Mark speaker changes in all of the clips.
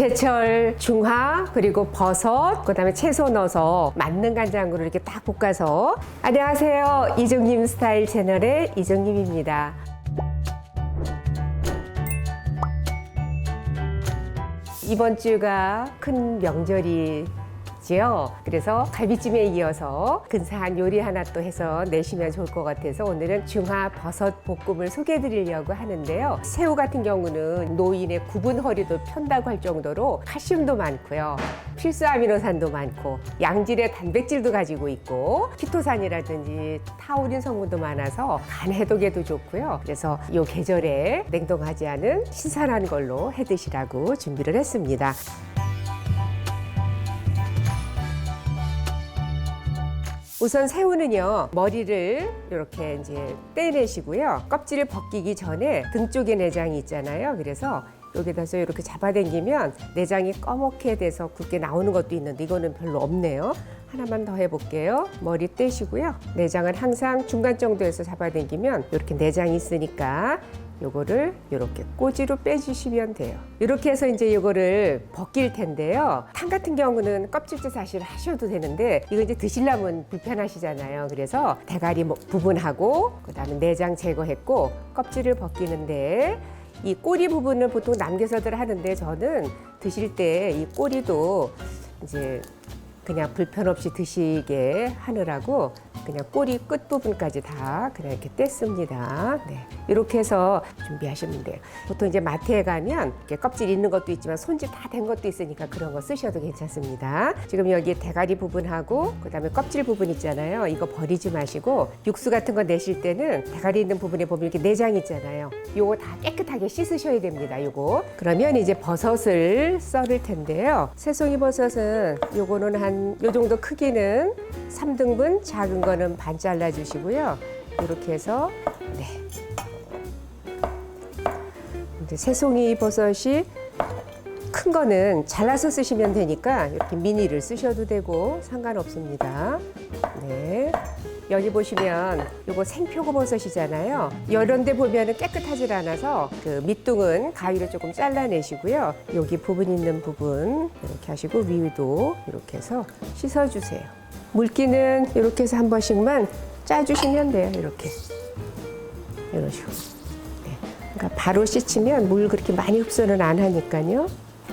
Speaker 1: 제철 중화 그리고 버섯 그다음에 채소 넣어서 만능 간장으로 이렇게 딱 볶아서. 안녕하세요, 이정님 스타일 채널의 이정님입니다. 이번 주가 큰 명절이지요. 그래서 갈비찜에 이어서 근사한 요리 하나 또 해서 내시면 좋을 것 같아서 오늘은 중화 버섯 볶음을 소개해 드리려고 하는데요. 새우 같은 경우는 노인의 굽은 허리도 편다고 할 정도로 칼슘도 많고요. 필수 아미노산도 많고 양질의 단백질도 가지고 있고 키토산이라든지 타우린 성분도 많아서 간 해독에도 좋고요. 그래서 이 계절에 냉동하지 않은 신선한 걸로 해 드시라고 준비를 했습니다. 우선 새우는요, 머리를 이렇게 이제 떼내시고요. 껍질을 벗기기 전에 등 쪽에 내장이 있잖아요. 그래서 여기다서 이렇게 잡아당기면 내장이 꺼멓게 돼서 굵게 나오는 것도 있는데 이거는 별로 없네요. 하나만 더 해볼게요. 머리 떼시고요. 내장은 항상 중간 정도에서 잡아당기면 이렇게 내장이 있으니까 요거를 이렇게 꼬지로 빼주시면 돼요. 이렇게 해서 이제 요거를 벗길 텐데요. 탕 같은 경우는 껍질째 사실 하셔도 되는데 이거 이제 드시려면 불편하시잖아요. 그래서 대가리 부분하고 그다음에 내장 제거했고 껍질을 벗기는데 이 꼬리 부분을 보통 남겨서들 하는데 저는 드실 때 이 꼬리도 이제 그냥 불편 없이 드시게 하느라고 그냥 꼬리 끝 부분까지 다 그냥 이렇게 뗐습니다. 네. 이렇게 해서 준비하시면 돼요. 보통 이제 마트에 가면 이렇게 껍질 있는 것도 있지만 손질 다 된 것도 있으니까 그런 거 쓰셔도 괜찮습니다. 지금 여기 대가리 부분하고 그다음에 껍질 부분 있잖아요. 이거 버리지 마시고 육수 같은 거 내실 때는 대가리 있는 부분에 보면 이렇게 내장 있잖아요. 요거 다 깨끗하게 씻으셔야 됩니다. 요거. 그러면 이제 버섯을 썰을 텐데요. 새송이 버섯은 요거는 한 요 정도 크기는 3등분, 작은 거는 반 잘라 주시고요. 이렇게 해서 네. 이제 새송이 버섯이 큰 거는 잘라서 쓰시면 되니까 이렇게 미니를 쓰셔도 되고 상관없습니다. 네. 여기 보시면 요거 생표고버섯이잖아요. 이런 데 보면은 깨끗하지 않아서 그 밑둥은 가위로 조금 잘라내시고요. 여기 부분 있는 부분 이렇게 하시고 위도 이렇게 해서 씻어주세요. 물기는 이렇게 해서 한 번씩만 짜주시면 돼요. 이렇게 이런 식으로. 네. 그러니까 바로 씻으면 물 그렇게 많이 흡수는 안 하니까요.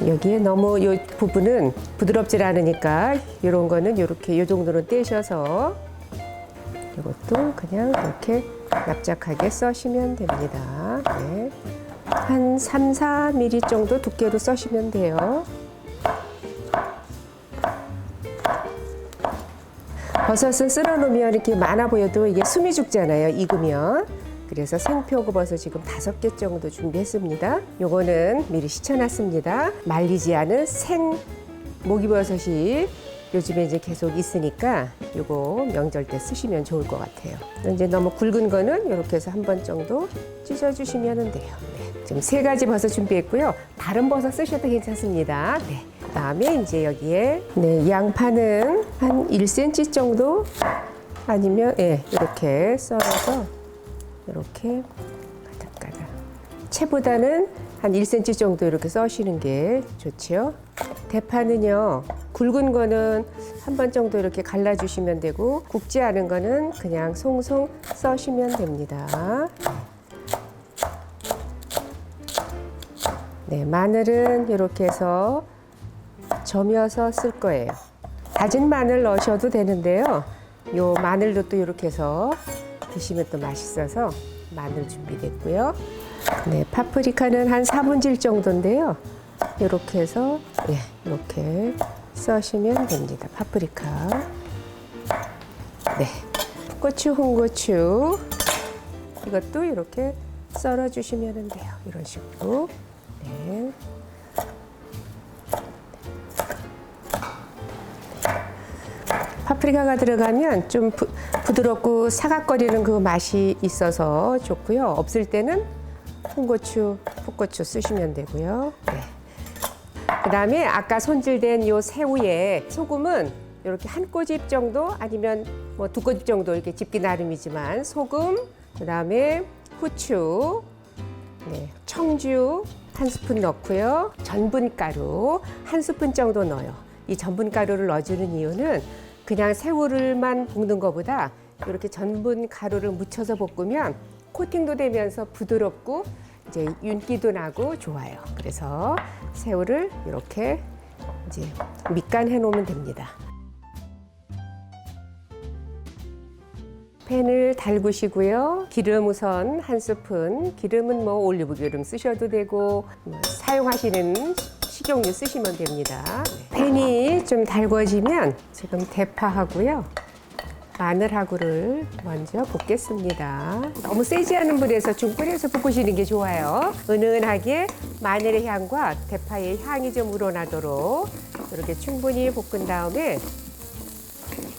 Speaker 1: 여기에 너무 이 부분은 부드럽지 않으니까 이런 거는 이렇게 이 정도로 떼셔서 이것도 그냥 이렇게 납작하게 써시면 됩니다. 네. 한 3, 4mm 정도 두께로 써시면 돼요. 버섯은 쓸어 놓으면 이렇게 많아 보여도 이게 숨이 죽잖아요. 익으면. 그래서 생표고버섯 지금 5개 정도 준비했습니다. 요거는 미리 씻어놨습니다. 말리지 않은 생 목이버섯이 요즘에 이제 계속 있으니까 요거 명절 때 쓰시면 좋을 것 같아요. 이제 너무 굵은 거는 이렇게 해서 한 번 정도 찢어주시면 돼요. 네. 지금 3가지 버섯 준비했고요. 다른 버섯 쓰셔도 괜찮습니다. 네. 그다음에 이제 여기에 네, 양파는 한 1cm 정도 아니면 이렇게 썰어서 이렇게 가닥가닥. 채보다는 한 1cm 정도 이렇게 써시는 게 좋지요. 대파는요, 굵은 거는 한 번 정도 이렇게 갈라주시면 되고 굵지 않은 거는 그냥 송송 써시면 됩니다. 네, 마늘은 이렇게 해서 점여서 쓸 거예요. 다진 마늘 넣으셔도 되는데요. 요 마늘도 또 이렇게 해서 드시면 또 맛있어서 마늘 준비됐고요. 네, 파프리카는 한 4분질 정도인데요. 이렇게 해서 이렇게 써시면 됩니다. 파프리카. 네, 풋고추, 홍고추 이것도 이렇게 썰어 주시면 돼요. 이런 식으로. 네. 파프리카가 들어가면 좀 부드럽고 사각거리는 그 맛이 있어서 좋고요. 없을 때는 홍고추, 풋고추 쓰시면 되고요. 네. 그다음에 아까 손질된 요 새우에 소금은 이렇게 한 꼬집 정도 아니면 뭐 2꼬집 정도 이렇게 집기 나름이지만 소금, 그다음에 후추, 네, 청주, 한 스푼 넣고요. 전분가루 한 스푼 정도 넣어요. 이 전분가루를 넣어주는 이유는 그냥 새우를만 볶는 것보다 이렇게 전분가루를 묻혀서 볶으면 코팅도 되면서 부드럽고 이제 윤기도 나고 좋아요. 그래서 새우를 이렇게 이제 밑간해 놓으면 됩니다. 팬을 달구시고요. 기름 우선 한 스푼, 기름은 뭐 올리브 기름 쓰셔도 되고 사용하시는 식용유 쓰시면 됩니다. 팬이 좀 달궈지면 지금 대파하고요. 마늘하고를 먼저 볶겠습니다. 너무 세지 않은 불에서 중불에서 볶으시는 게 좋아요. 은은하게 마늘의 향과 대파의 향이 좀 우러나도록 이렇게 충분히 볶은 다음에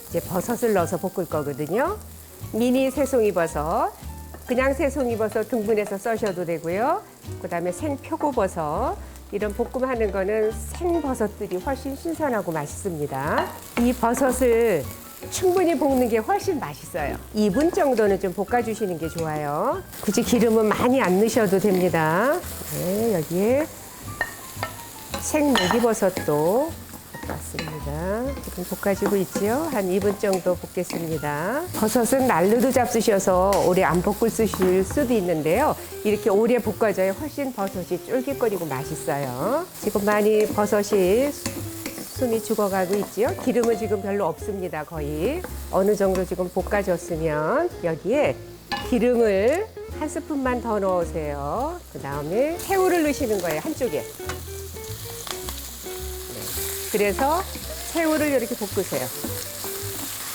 Speaker 1: 이제 버섯을 넣어서 볶을 거거든요. 미니 새송이버섯, 그냥 새송이버섯 등분해서 써셔도 되고요. 그다음에 생표고버섯, 이런 볶음하는 거는 생버섯들이 훨씬 신선하고 맛있습니다. 이 버섯을 충분히 볶는 게 훨씬 맛있어요. 2분 정도는 좀 볶아주시는 게 좋아요. 굳이 기름은 많이 안 넣으셔도 됩니다. 네, 여기에 생목이버섯도 볶았습니다. 지금 볶아지고 있죠. 한 2분 정도 볶겠습니다. 버섯은 날로도 잡수셔서 오래 안 볶을 쓰실 수도 있는데요. 이렇게 오래 볶아져야 훨씬 버섯이 쫄깃거리고 맛있어요. 지금 많이 버섯이 숨이 죽어가고 있지요. 기름은 지금 별로 없습니다. 거의 어느 정도 지금 볶아졌으면 여기에 기름을 한 스푼만 더 넣으세요. 그 다음에 새우를 넣으시는 거예요. 한쪽에. 그래서 새우를 이렇게 볶으세요.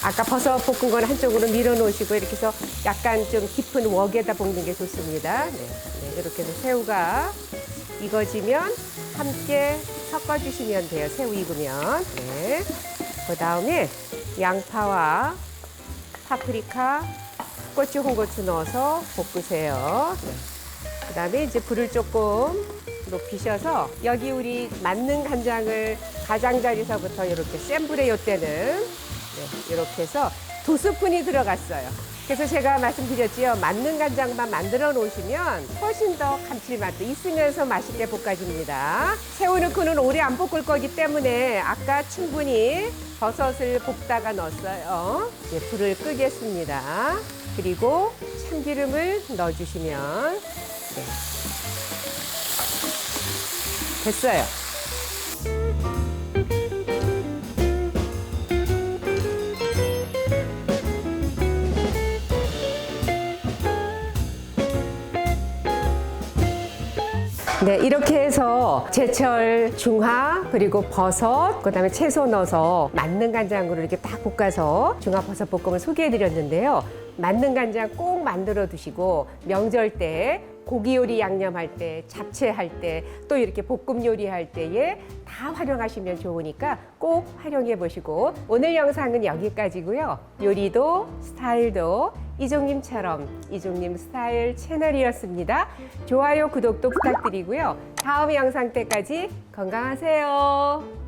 Speaker 1: 아까 버섯 볶은 건 한쪽으로 밀어 놓으시고 이렇게 해서 약간 좀 깊은 웍에다 볶는 게 좋습니다. 네, 이렇게 해서 새우가 익어지면 함께 섞어주시면 돼요. 새우 익으면. 네. 그 다음에 양파와 파프리카, 고추, 홍고추 넣어서 볶으세요. 네. 그 다음에 이제 불을 조금 높이셔서 여기 우리 만능 간장을 가장자리서부터 이렇게 센 불에 요때는 네, 이렇게 해서 2스푼이 들어갔어요. 그래서 제가 말씀드렸지요. 만능 간장만 만들어 놓으시면 훨씬 더 감칠맛도 있으면서 맛있게 볶아집니다. 새우 넣고는 오래 안 볶을 거기 때문에 아까 충분히 버섯을 볶다가 넣었어요. 이제 불을 끄겠습니다. 그리고 참기름을 넣어주시면 네. 됐어요. 네, 이렇게 해서 제철 중화 그리고 버섯 그다음에 채소 넣어서 만능 간장으로 이렇게 딱 볶아서 중화 버섯 볶음을 소개해 드렸는데요. 만능 간장 꼭 만들어 두시고 명절 때 고기 요리 양념할 때, 잡채할 때, 또 이렇게 볶음 요리할 때에 다 활용하시면 좋으니까 꼭 활용해 보시고 오늘 영상은 여기까지고요. 요리도 스타일도 이종님처럼 이종님 스타일 채널이었습니다. 좋아요, 구독도 부탁드리고요. 다음 영상 때까지 건강하세요.